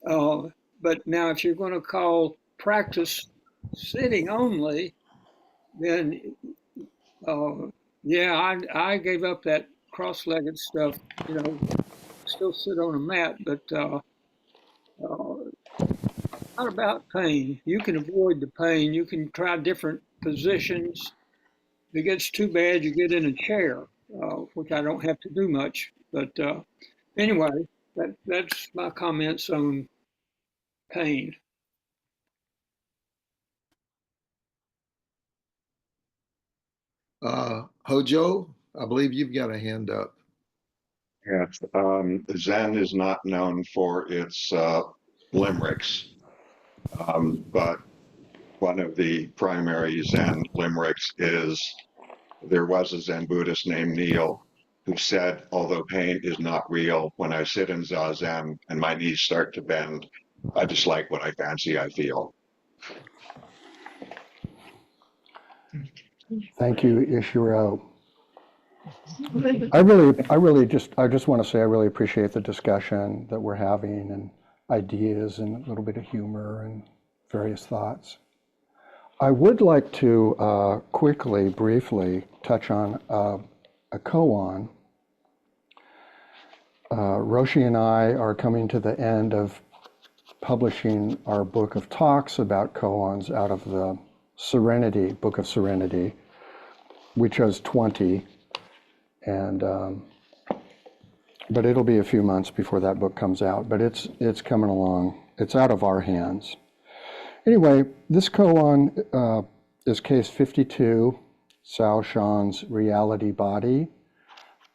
But now, if you're going to call practice sitting only, then I gave up that cross-legged stuff. Still sit on a mat, but not about pain. You can avoid the pain. You can try different positions. If it gets too bad, you get in a chair, which I don't have to do much. But anyway, that's my comments on pain. Hojo, I believe you've got a hand up. Yes, Zen is not known for its limericks, but one of the primary Zen limericks is, there was a Zen Buddhist named Neil who said, although pain is not real, when I sit in Zazen and my knees start to bend, I just like what I fancy I feel. Thank you, Ishiro. I just want to say I really appreciate the discussion that we're having, and ideas and a little bit of humor and various thoughts. I would like to quickly, briefly touch on a koan. Roshi and I are coming to the end of publishing our book of talks about koans out of the Serenity, Book of Serenity. We chose 20, and but it'll be a few months before that book comes out, but it's coming along. It's out of our hands. Anyway, this koan is case 52, Cao Shan's reality body,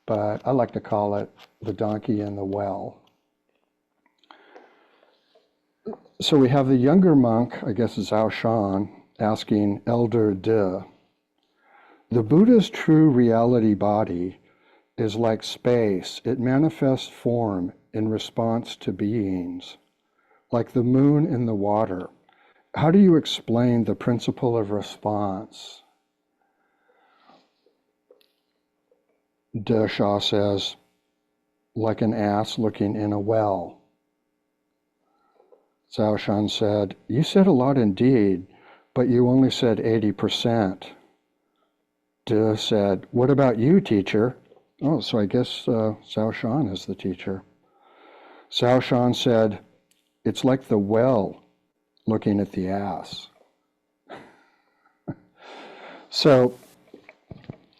but I like to call it the donkey in the well. So we have the younger monk, I guess Cao Shan, asking Elder De, the Buddha's true reality body is like space. It manifests form in response to beings, like the moon in the water. How do you explain the principle of response? De Shaw says, like an ass looking in a well. Zhao Shan said, you said a lot indeed, but you only said 80%. De said, what about you, teacher? Oh, so I guess Zhao Shan is the teacher. Zhao Shan said, it's like the well looking at the ass. So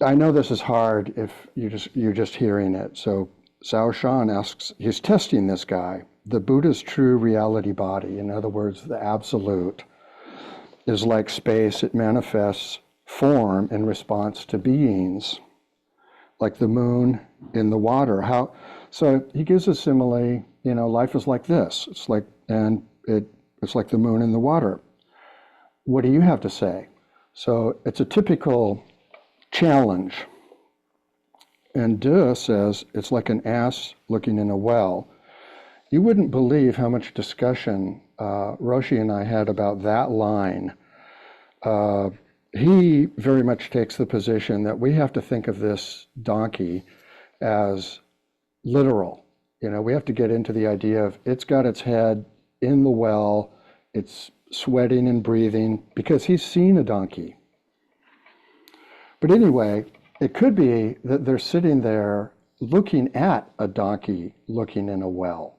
I know this is hard if you're just hearing it. So Zhao Shan asks, he's testing this guy. The Buddha's true reality body, in other words, the absolute, is like space. It manifests form in response to beings, like the moon in the water. So he gives a simile, life is like this. It's like the moon in the water. What do you have to say? So it's a typical challenge. And De says it's like an ass looking in a well. You wouldn't believe how much discussion Roshi and I had about that line. He very much takes the position that we have to think of this donkey as literal. We have to get into the idea of it's got its head in the well, it's sweating and breathing, because he's seen a donkey. But anyway, it could be that they're sitting there looking at a donkey looking in a well.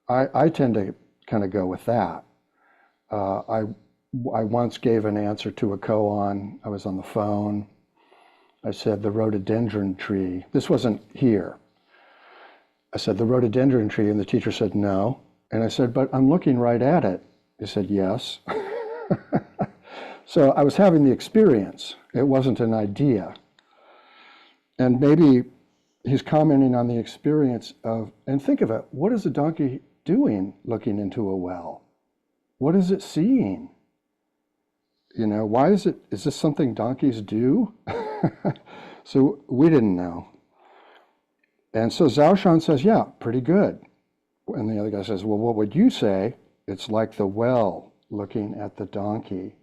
I tend to kind of go with that. I once gave an answer to a koan. I was on the phone. I said the rhododendron tree. This wasn't here. I said the rhododendron tree, and the teacher said no. And I said, but I'm looking right at it. He said yes. So I was having the experience. It wasn't an idea. And maybe he's commenting on the experience of, and think of it, what is a donkey doing looking into a well? What is it seeing? Why is this something donkeys do? So we didn't know. And so Zhao Shan says, yeah, pretty good. And the other guy says, well, what would you say? It's like the well looking at the donkey.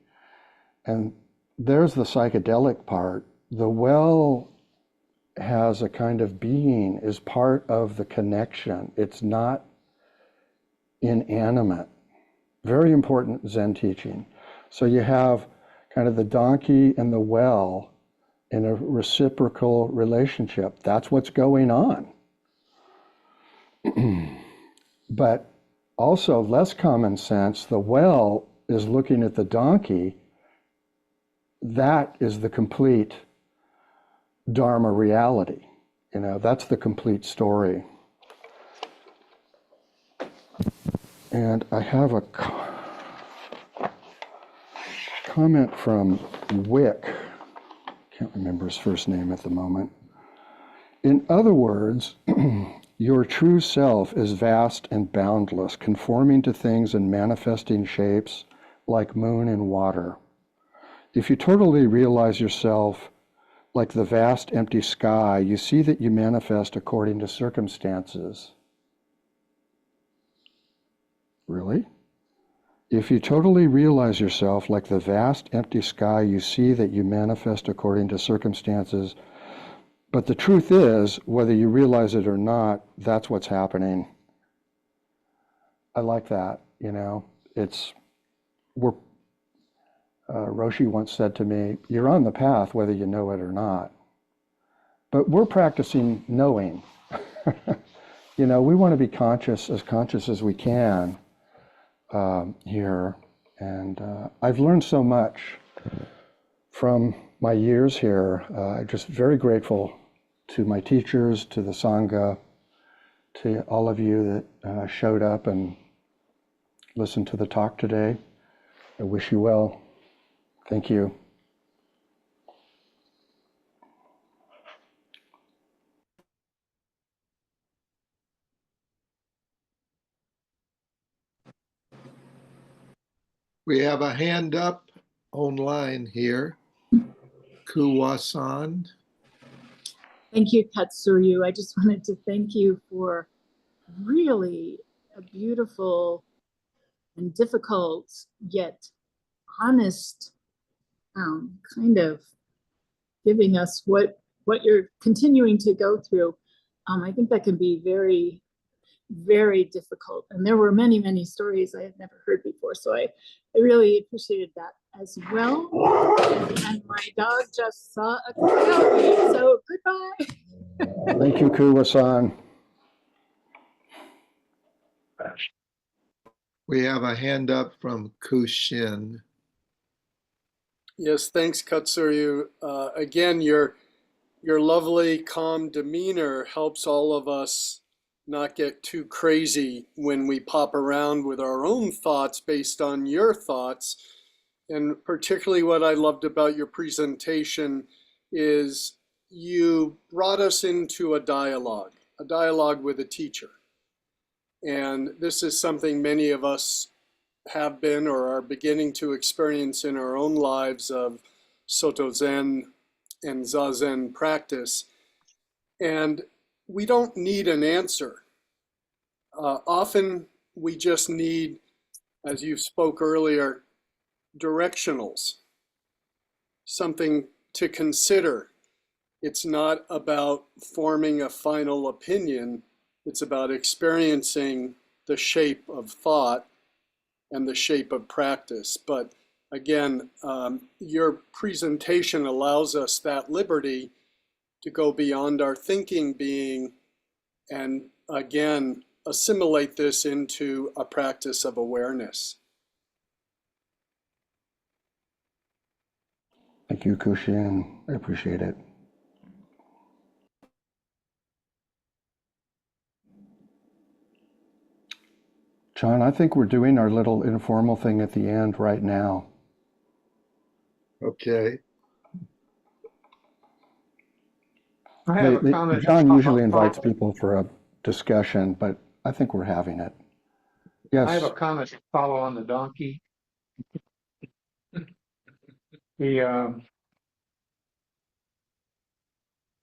And there's the psychedelic part. The well has a kind of being, is part of the connection. It's not inanimate. Very important Zen teaching. So you have kind of the donkey and the well in a reciprocal relationship. That's what's going on. But also less common sense, the well is looking at the donkey. That is the complete Dharma reality. That's the complete story. And I have a comment from Wick. Can't remember his first name at the moment. In other words, your true self is vast and boundless, conforming to things and manifesting shapes like moon in water. If you totally realize yourself like the vast empty sky, you see that you manifest according to circumstances. Really? If you totally realize yourself like the vast empty sky, you see that you manifest according to circumstances. But the truth is, whether you realize it or not, that's what's happening. I like that, Roshi once said to me, you're on the path whether you know it or not. But we're practicing knowing. We want to be conscious as we can here. And I've learned so much from my years here. I'm just very grateful to my teachers, to the Sangha, to all of you that showed up and listened to the talk today. I wish you well. Thank you. We have a hand up online here. Kuwasan. Thank you, Katsuryu. I just wanted to thank you for really a beautiful and difficult yet honest kind of giving us what you're continuing to go through. I think that can be very, very difficult. And there were many, many stories I had never heard before. So I really appreciated that as well. And my dog just saw a coyote. So goodbye. Thank you, Kuwa-san. We have a hand up from Kushin. Yes, thanks, Katsuryu. Again, your lovely, calm demeanor helps all of us not get too crazy when we pop around with our own thoughts based on your thoughts. And particularly what I loved about your presentation is you brought us into a dialogue with a teacher. And this is something many of us have been or are beginning to experience in our own lives of Soto Zen and Zazen practice. And we don't need an answer. Often we just need, as you spoke earlier, directionals, something to consider. It's not about forming a final opinion. It's about experiencing the shape of thought and the shape of practice. But again, your presentation allows us that liberty to go beyond our thinking being and again, assimilate this into a practice of awareness. Thank you, Kushin. I appreciate it. John, I think we're doing our little informal thing at the end right now. Okay. I have a comment. John usually invites people for a discussion, but I think we're having it. Yes. I have a comment to follow on the donkey.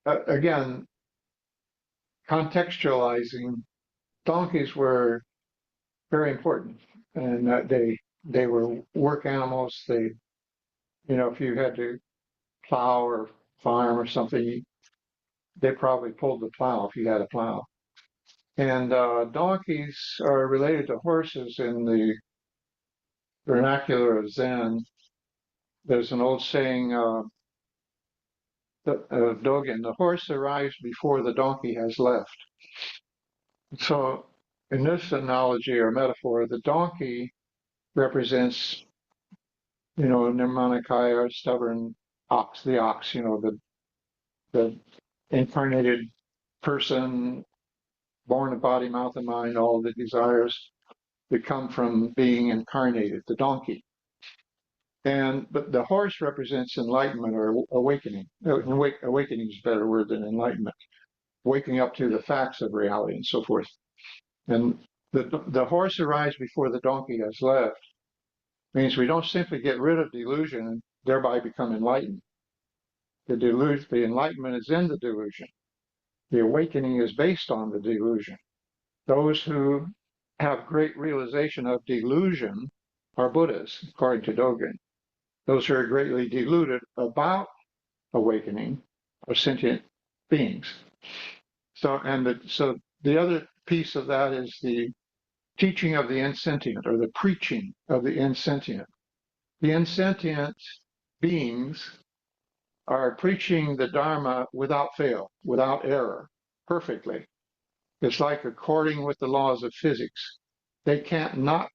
Again, contextualizing, donkeys were very important, and they were work animals. They, if you had to plow or farm or something, they probably pulled the plow if you had a plow. And donkeys are related to horses in the vernacular of Zen. There's an old saying, Dogen, the horse arrives before the donkey has left. So in this analogy or metaphor, the donkey represents, Nirmanakaya, stubborn ox, the ox, the incarnated person, born of body, mouth, and mind, all the desires that come from being incarnated, the donkey. But the horse represents enlightenment or awakening. Awakening is a better word than enlightenment. Waking up to the facts of reality and so forth. And the horse arrives before the donkey has left. Means we don't simply get rid of delusion and thereby become enlightened. The enlightenment is in the delusion. The awakening is based on the delusion. Those who have great realization of delusion are Buddhas, according to Dogen. Those who are greatly deluded about awakening are sentient beings. So the other piece of that is the teaching of the insentient or the preaching of the insentient. The insentient beings are preaching the Dharma without fail, without error, perfectly. It's like according with the laws of physics. They can't not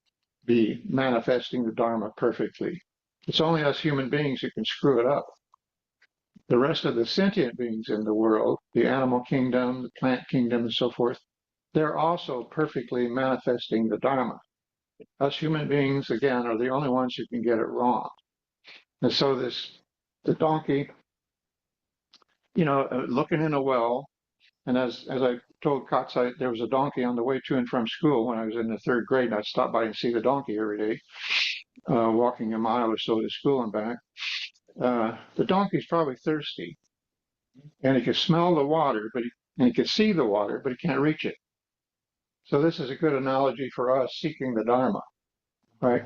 be manifesting the Dharma perfectly. It's only us human beings who can screw it up. The rest of the sentient beings in the world, the animal kingdom, the plant kingdom, and so forth, they're also perfectly manifesting the Dharma. Us human beings, again, are the only ones who can get it wrong. And so the donkey, looking in a well, and as I told Katz, there was a donkey on the way to and from school when I was in the third grade, and I'd stop by and see the donkey every day, walking a mile or so to school and back. The donkey's probably thirsty. and he can smell the water, and he can see the water, but he can't reach it. So this is a good analogy for us seeking the Dharma, right?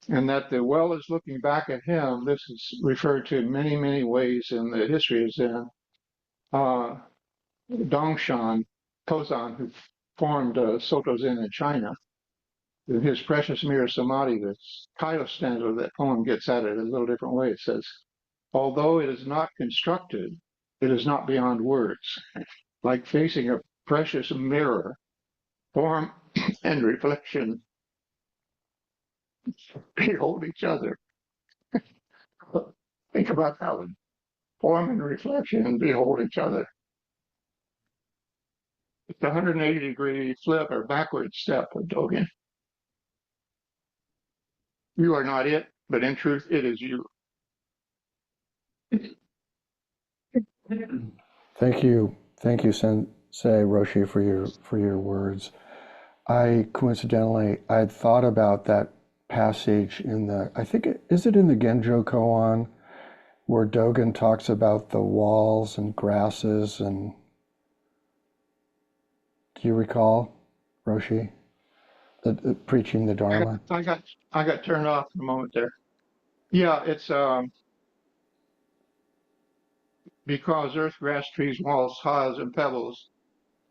And that the well is looking back at him. This is referred to in many, many ways in the history of Zen. Dongshan Tozan, who formed Soto Zen in China, in his precious mirror samadhi, the title stanza of that poem gets at it a little different way. It says, although it is not constructed, it is not beyond words. Like facing a precious mirror, form and reflection behold each other. Think about that one. Form and reflection behold each other. It's a 180-degree flip or backward step of Dogen. You are not it, but in truth, it is you. Thank you, Sensei Roshi, for your words. I coincidentally, I'd thought about that passage in the, I think, is it in the Genjo Koan, where Dogen talks about the walls and grasses, and do you recall, Roshi, preaching the Dharma? I got turned off for a moment there. Yeah, it's because earth, grass, trees, walls, tiles, and pebbles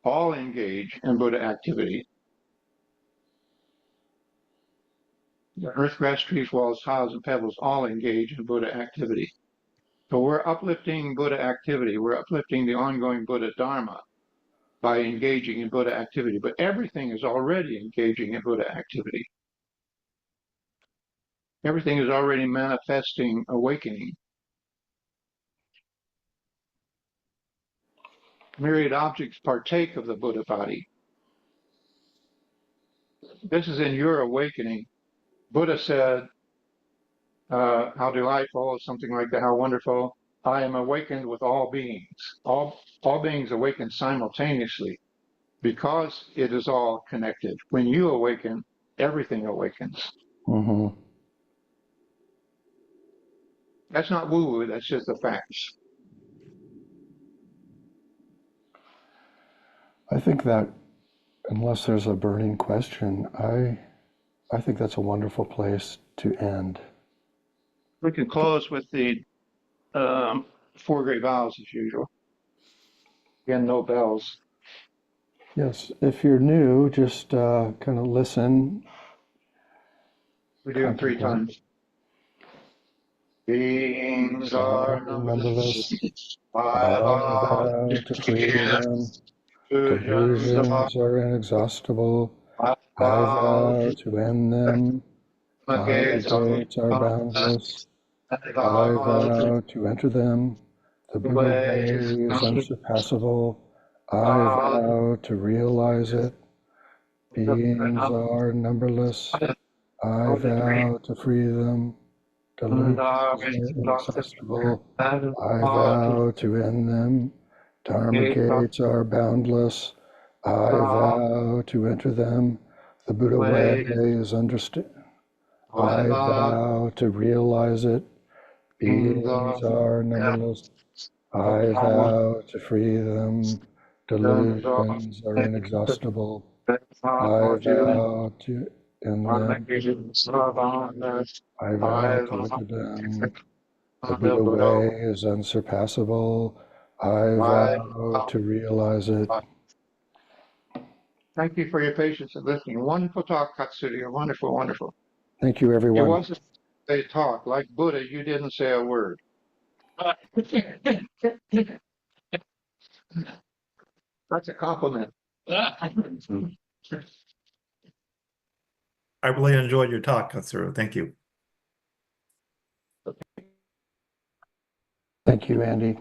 all engage in Buddha activity. The earth, grass, trees, walls, tiles, and pebbles all engage in Buddha activity. So we're uplifting Buddha activity. We're uplifting the ongoing Buddha Dharma by engaging in Buddha activity. But everything is already engaging in Buddha activity. Everything is already manifesting awakening. Myriad objects partake of the Buddha body. This is in your awakening. Buddha said, how delightful, something like that, how wonderful. I am awakened with all beings. All beings awaken simultaneously because it is all connected. When you awaken, everything awakens. Mm-hmm. That's not woo-woo, that's just the facts. I think that unless there's a burning question, I think that's a wonderful place to end. We can close with the four great vows as usual. Again, no bells. Yes, if you're new, just kind of listen. We do them 3 times. Beings are numberless. I vow vow to free them. Delusions are inexhaustible. I vow to end them. Dharma gates are boundless. I vow to enter them. The Buddha way is unsurpassable. I vow to realize it. Beings are numberless. I vow to free them. Delusions are inexhaustible. I vow to end them. Dharma gates are boundless. I vow to enter them. The Buddha way is understood. I vow to realize it. Beings are numberless. I vow to free them. Delusions are inexhaustible. I vow to end them. I vow to enter them. The Buddha way is unsurpassable. I vow to realize it. Thank you for your patience and listening. Wonderful talk, Katsuryu. Wonderful, wonderful. Thank you, It everyone. wasn't a talk. Like Buddha, you didn't say a word. That's a compliment. I really enjoyed your talk, Katsuro. Thank you. Thank you, Andy.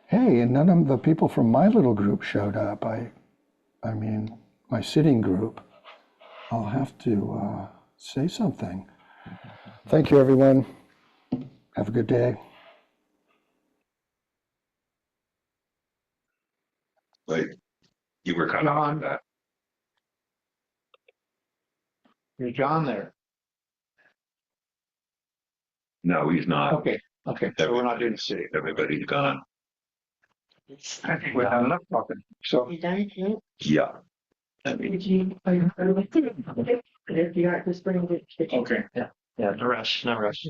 Hey, and none of the people from my little group showed up. I mean, my sitting group. I'll have to say something. Thank you, everyone. Have a good day. Wait, you were cut off on that. Is John there? No, he's not. Okay. So we're not doing the city. Everybody's gone. I think we have enough talking. So, You done? No? yeah. I mean, Would you, are you, if you are, just bring it. okay. Yeah, no rush, no rush.